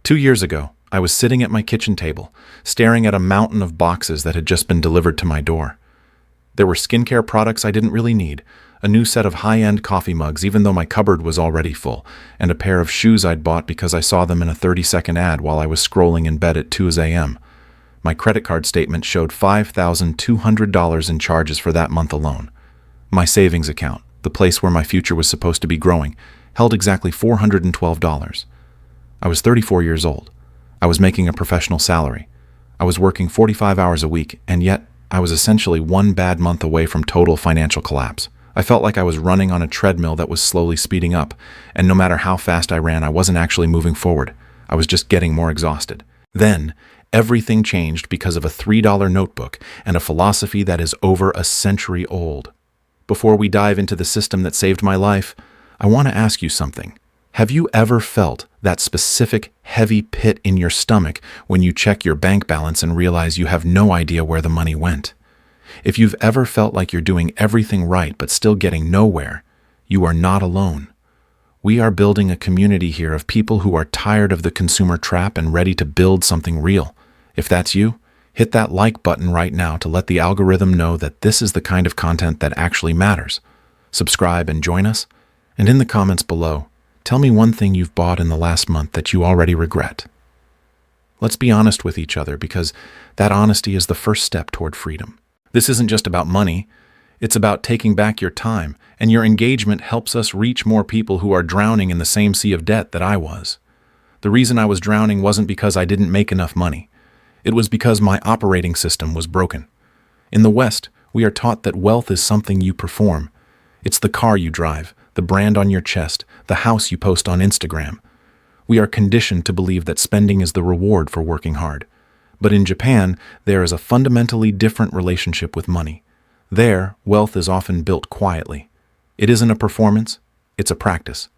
2 years ago, I was sitting at my kitchen table, staring at a mountain of boxes that had just been delivered to my door. There were skincare products I didn't really need, a new set of high-end coffee mugs even though my cupboard was already full, and a pair of shoes I'd bought because I saw them in a 30-second ad while I was scrolling in bed at 2 a.m. My credit card statement showed $5,200 in charges for that month alone. My savings account, the place where my future was supposed to be growing, held exactly $412. I was 34 years old. I was making a professional salary. I was working 45 hours a week, and yet I was essentially one bad month away from total financial collapse. I felt like I was running on a treadmill that was slowly speeding up, and no matter how fast I ran, I wasn't actually moving forward. I was just getting more exhausted. Then, everything changed because of a $3 notebook and a philosophy that is over a century old. Before we dive into the system that saved my life, I want to ask you something. Have you ever felt that specific heavy pit in your stomach when you check your bank balance and realize you have no idea where the money went? If you've ever felt like you're doing everything right but still getting nowhere, you are not alone. We are building a community here of people who are tired of the consumer trap and ready to build something real. If that's you, hit that like button right now to let the algorithm know that this is the kind of content that actually matters. Subscribe and join us. And in the comments below, tell me one thing you've bought in the last month that you already regret. Let's be honest with each other because that honesty is the first step toward freedom. This isn't just about money. It's about taking back your time, and your engagement helps us reach more people who are drowning in the same sea of debt that I was. The reason I was drowning wasn't because I didn't make enough money. It was because my operating system was broken. In the West, we are taught that wealth is something you perform. It's the car you drive, the brand on your chest, the house you post on Instagram. We are conditioned to believe that spending is the reward for working hard. But in Japan, there is a fundamentally different relationship with money. There, wealth is often built quietly. It isn't a performance, it's a practice.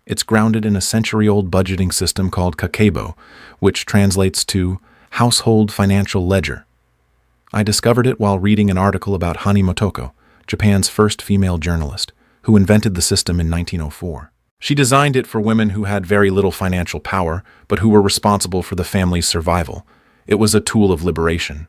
It's grounded in a century-old budgeting system called Kakeibo, which translates to household financial ledger. I discovered it while reading an article about Hani Motoko, Japan's first female journalist, who invented the system in 1904. She designed it for women who had very little financial power, but who were responsible for the family's survival. It was a tool of liberation.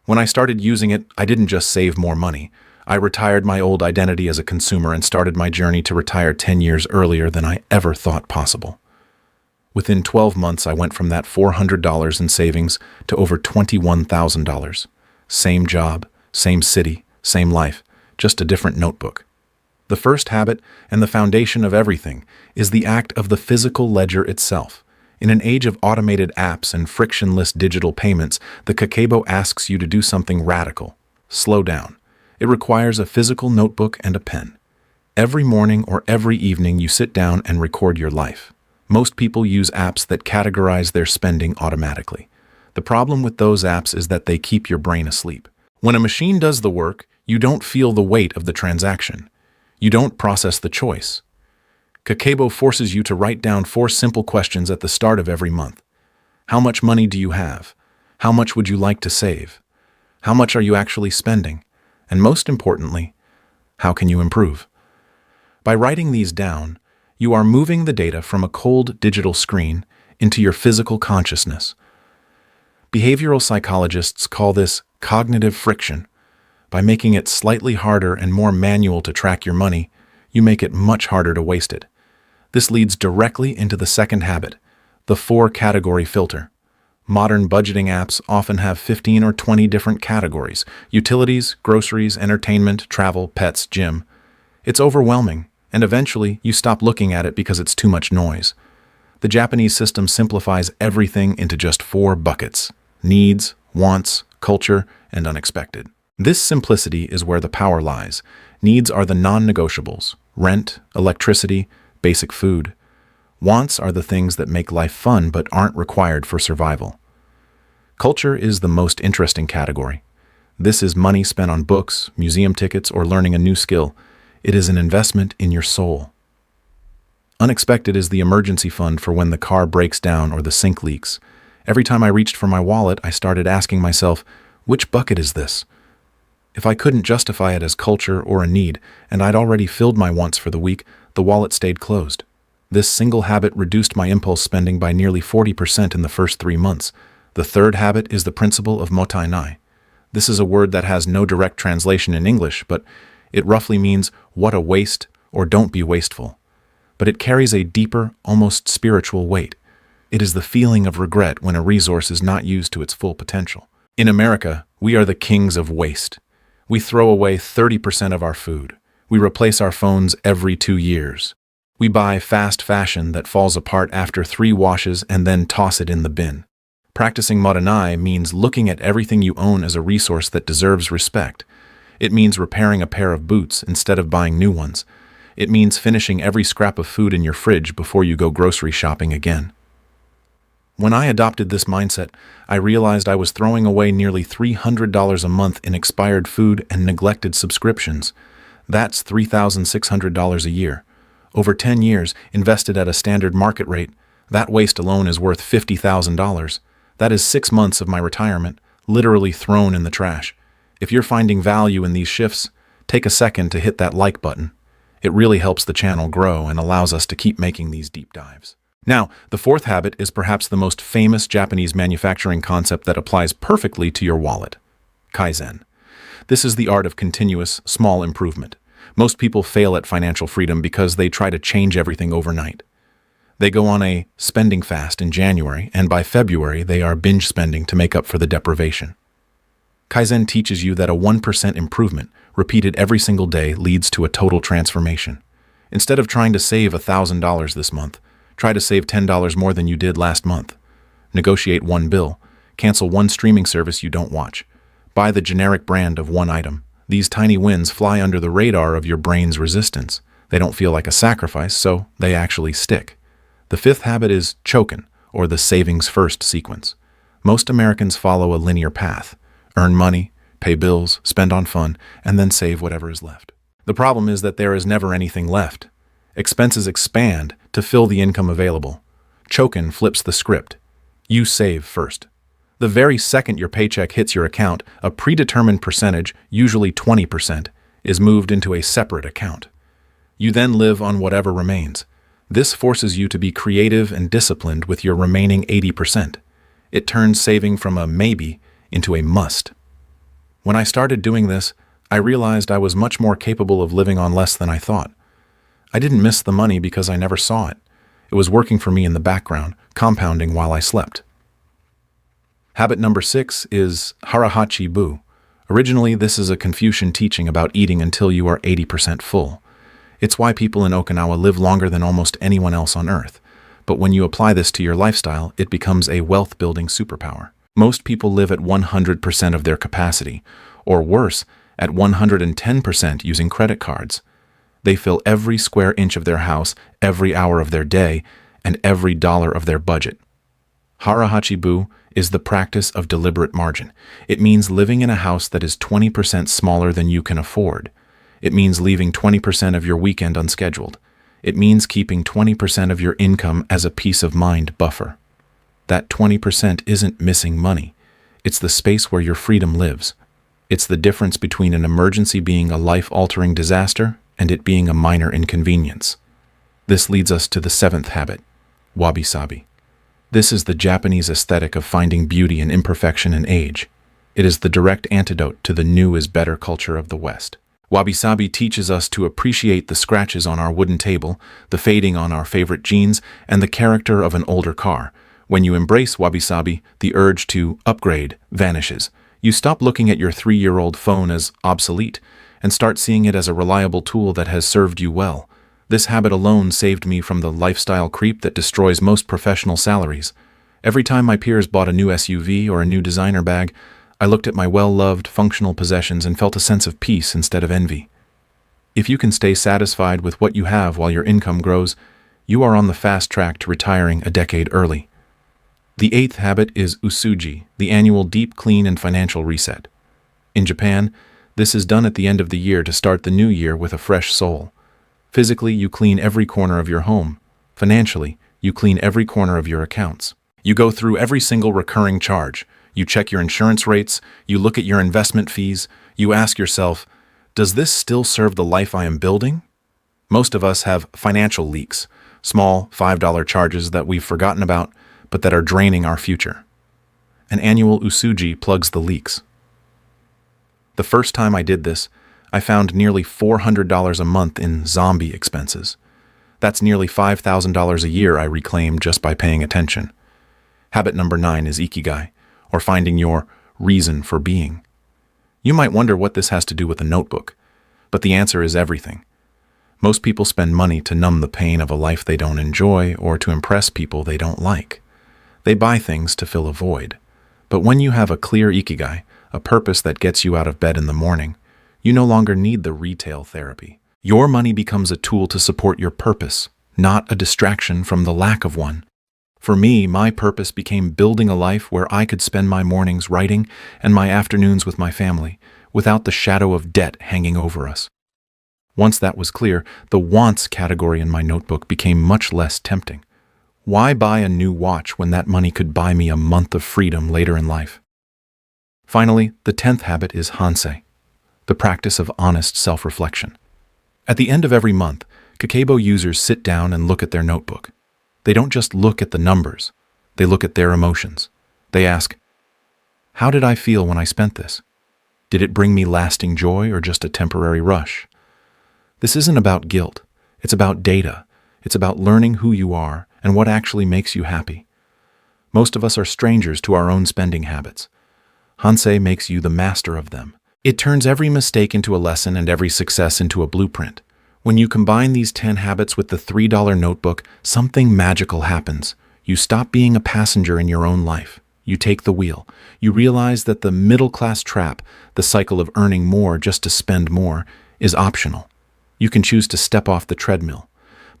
When I started using it, I didn't just save more money. I retired my old identity as a consumer and started my journey to retire 10 years earlier than I ever thought possible. Within 12 months, I went from that $400 in savings to over $21,000. Same job, same city, same life, just a different notebook. The first habit, and the foundation of everything, is the act of the physical ledger itself. In an age of automated apps and frictionless digital payments, the Kakeibo asks you to do something radical. Slow down. It requires a physical notebook and a pen. Every morning or every evening you sit down and record your life. Most people use apps that categorize their spending automatically. The problem with those apps is that they keep your brain asleep. When a machine does the work, you don't feel the weight of the transaction. You don't process the choice. Kakeibo forces you to write down 4 simple questions at the start of every month. How much money do you have? How much would you like to save? How much are you actually spending? And most importantly, how can you improve? By writing these down, you are moving the data from a cold digital screen into your physical consciousness. Behavioral psychologists call this cognitive friction. By making it slightly harder and more manual to track your money, you make it much harder to waste it. This leads directly into the second habit, the 4-category filter. Modern budgeting apps often have 15 or 20 different categories: utilities, groceries, entertainment, travel, pets, gym. It's overwhelming, and eventually you stop looking at it because it's too much noise. The Japanese system simplifies everything into just 4 buckets: needs, wants, culture, and unexpected. This simplicity is where the power lies. Needs are the non-negotiables: rent, electricity, basic food. Wants are the things that make life fun but aren't required for survival. Culture is the most interesting category. This is money spent on books, museum tickets, or learning a new skill. It is an investment in your soul. Unexpected is the emergency fund for when the car breaks down or the sink leaks. Every time I reached for my wallet, I started asking myself, which bucket is this? If I couldn't justify it as culture or a need, and I'd already filled my wants for the week, the wallet stayed closed. This single habit reduced my impulse spending by nearly 40% in the first 3 months. The third habit is the principle of motai nai. This is a word that has no direct translation in English, but it roughly means what a waste or don't be wasteful. But it carries a deeper, almost spiritual weight. It is the feeling of regret when a resource is not used to its full potential. In America, we are the kings of waste. We throw away 30% of our food. We replace our phones every 2 years. We buy fast fashion that falls apart after 3 washes and then toss it in the bin. Practicing motai nai means looking at everything you own as a resource that deserves respect. It means repairing a pair of boots instead of buying new ones. It means finishing every scrap of food in your fridge before you go grocery shopping again. When I adopted this mindset, I realized I was throwing away nearly $300 a month in expired food and neglected subscriptions. That's $3,600 a year. Over 10 years, invested at a standard market rate, that waste alone is worth $50,000. That is 6 months of my retirement, literally thrown in the trash. If you're finding value in these shifts, take a second to hit that like button. It really helps the channel grow and allows us to keep making these deep dives. Now, the fourth habit is perhaps the most famous Japanese manufacturing concept that applies perfectly to your wallet: Kaizen. This is the art of continuous, small improvement. Most people fail at financial freedom because they try to change everything overnight. They go on a spending fast in January, and by February they are binge spending to make up for the deprivation. Kaizen teaches you that a 1% improvement, repeated every single day, leads to a total transformation. Instead of trying to save $1,000 this month, try to save $10 more than you did last month. Negotiate one bill. Cancel one streaming service you don't watch. Buy the generic brand of one item. These tiny wins fly under the radar of your brain's resistance. They don't feel like a sacrifice, so they actually stick. The fifth habit is chokin, or the savings first sequence. Most Americans follow a linear path: earn money, pay bills, spend on fun, and then save whatever is left. The problem is that there is never anything left. Expenses expand to fill the income available. Chokin flips the script. You save first. The very second your paycheck hits your account, a predetermined percentage, usually 20%, is moved into a separate account. You then live on whatever remains. This forces you to be creative and disciplined with your remaining 80%. It turns saving from a maybe into a must. When I started doing this, I realized I was much more capable of living on less than I thought. I didn't miss the money because I never saw it. It was working for me in the background, compounding while I slept. Habit number 6 is Harahachi Bu. Originally, this is a Confucian teaching about eating until you are 80% full. It's why people in Okinawa live longer than almost anyone else on Earth. But when you apply this to your lifestyle, it becomes a wealth-building superpower. Most people live at 100% of their capacity, or worse, at 110% using credit cards. They fill every square inch of their house, every hour of their day, and every dollar of their budget. Harahachi Bu is the practice of deliberate margin. It means living in a house that is 20% smaller than you can afford. It means leaving 20% of your weekend unscheduled. It means keeping 20% of your income as a peace of mind buffer. That 20% isn't missing money. It's the space where your freedom lives. It's the difference between an emergency being a life-altering disaster and it being a minor inconvenience. This leads us to the 7th habit, wabi-sabi. This is the Japanese aesthetic of finding beauty in imperfection and age. It is the direct antidote to the new is better culture of the West. Wabi-sabi teaches us to appreciate the scratches on our wooden table, the fading on our favorite jeans, and the character of an older car. When you embrace wabi-sabi, the urge to upgrade vanishes. You stop looking at your 3-year-old phone as obsolete and start seeing it as a reliable tool that has served you well. This habit alone saved me from the lifestyle creep that destroys most professional salaries. Every time my peers bought a new SUV or a new designer bag, I looked at my well-loved, functional possessions and felt a sense of peace instead of envy. If you can stay satisfied with what you have while your income grows, you are on the fast track to retiring a decade early. The 8th habit is usuji, the annual deep clean and financial reset. In Japan, this is done at the end of the year to start the new year with a fresh soul. Physically, you clean every corner of your home. Financially, you clean every corner of your accounts. You go through every single recurring charge. You check your insurance rates, you look at your investment fees, you ask yourself, does this still serve the life I am building? Most of us have financial leaks, Small $5 charges that we've forgotten about, but that are draining our future. An annual Usuji plugs the leaks. The first time I did this, I found nearly $400 a month in zombie expenses. That's nearly $5,000 a year I reclaim just by paying attention. Habit number 9 is Ikigai, or finding your reason for being. You might wonder what this has to do with a notebook, but the answer is everything. Most people spend money to numb the pain of a life they don't enjoy or to impress people they don't like. They buy things to fill a void. But when you have a clear Ikigai, a purpose that gets you out of bed in the morning, you no longer need the retail therapy. Your money becomes a tool to support your purpose, not a distraction from the lack of one. For me, my purpose became building a life where I could spend my mornings writing and my afternoons with my family, without the shadow of debt hanging over us. Once that was clear, the wants category in my notebook became much less tempting. Why buy a new watch when that money could buy me a month of freedom later in life? Finally, the 10th habit is Hansei, the practice of honest self-reflection. At the end of every month, Kakeibo users sit down and look at their notebook. They don't just look at the numbers, they look at their emotions. They ask, how did I feel when I spent this? Did it bring me lasting joy or just a temporary rush? This isn't about guilt, it's about data. It's about learning who you are and what actually makes you happy. Most of us are strangers to our own spending habits. Hansei makes you the master of them. It turns every mistake into a lesson and every success into a blueprint. When you combine these 10 habits with the $3 notebook, something magical happens. You stop being a passenger in your own life. You take the wheel. You realize that the middle-class trap, the cycle of earning more just to spend more, is optional. You can choose to step off the treadmill.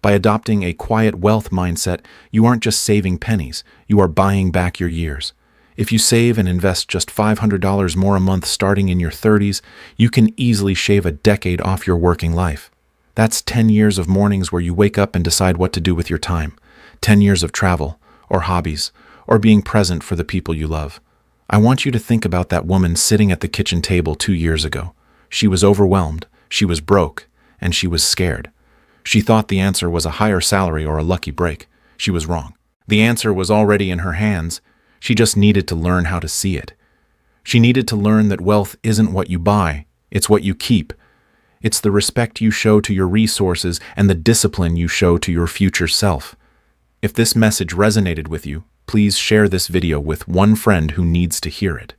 By adopting a quiet wealth mindset, you aren't just saving pennies, you are buying back your years. If you save and invest just $500 more a month starting in your 30s, you can easily shave a decade off your working life. That's 10 years of mornings where you wake up and decide what to do with your time, 10 years of travel, or hobbies, or being present for the people you love. I want you to think about that woman sitting at the kitchen table 2 years ago. She was overwhelmed, she was broke, and she was scared. She thought the answer was a higher salary or a lucky break. She was wrong. The answer was already in her hands. She just needed to learn how to see it. She needed to learn that wealth isn't what you buy, it's what you keep. It's the respect you show to your resources and the discipline you show to your future self. If this message resonated with you, please share this video with one friend who needs to hear it.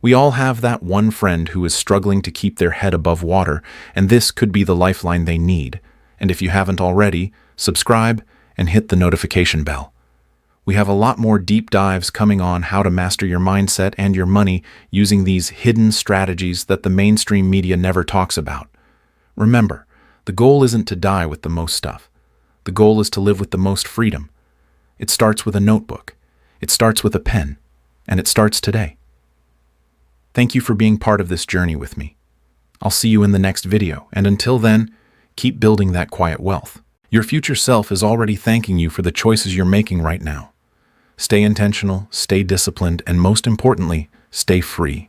We all have that one friend who is struggling to keep their head above water, and this could be the lifeline they need. And if you haven't already, subscribe and hit the notification bell. We have a lot more deep dives coming on how to master your mindset and your money using these hidden strategies that the mainstream media never talks about. Remember, the goal isn't to die with the most stuff. The goal is to live with the most freedom. It starts with a notebook. It starts with a pen. And it starts today. Thank you for being part of this journey with me. I'll see you in the next video, and until then, keep building that quiet wealth. Your future self is already thanking you for the choices you're making right now. Stay intentional, stay disciplined, and most importantly, stay free.